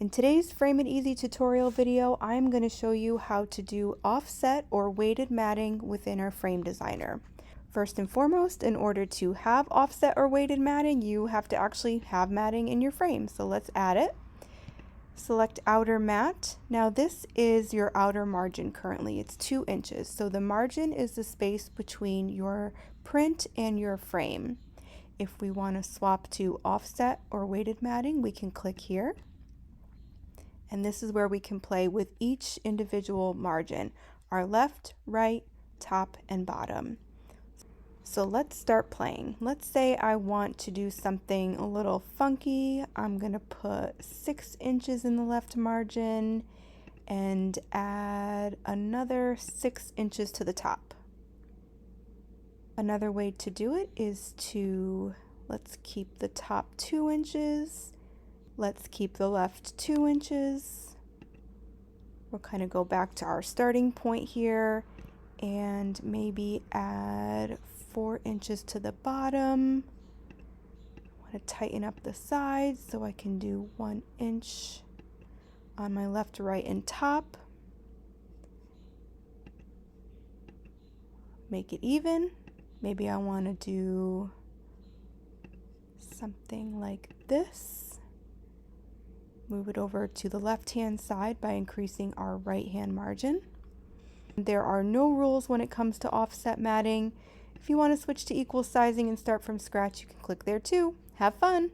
In today's Frame It Easy tutorial video, I'm going to show you how to do offset or weighted matting within our frame designer. First and foremost, in order to have offset or weighted matting, you have to actually have matting in your frame. So let's add it. Select outer mat. Now this is your outer margin currently. It's 2 inches. So the margin is the space between your print and your frame. If we want to swap to offset or weighted matting, we can click here. And this is where we can play with each individual margin, our left, right, top, and bottom. So let's start playing. Let's say I want to do something a little funky. I'm going to put 6 inches in the left margin and add another 6 inches to the top. Another way to do it is let's keep the top 2 inches. Let's keep the left 2 inches. We'll kind of go back to our starting point here and maybe add 4 inches to the bottom. I want to tighten up the sides so I can do 1 inch on my left, right, and top. Make it even. Maybe I want to do something like this. Move it over to the left-hand side by increasing our right-hand margin. There are no rules when it comes to offset matting. If you want to switch to equal sizing and start from scratch, you can click there too. Have fun!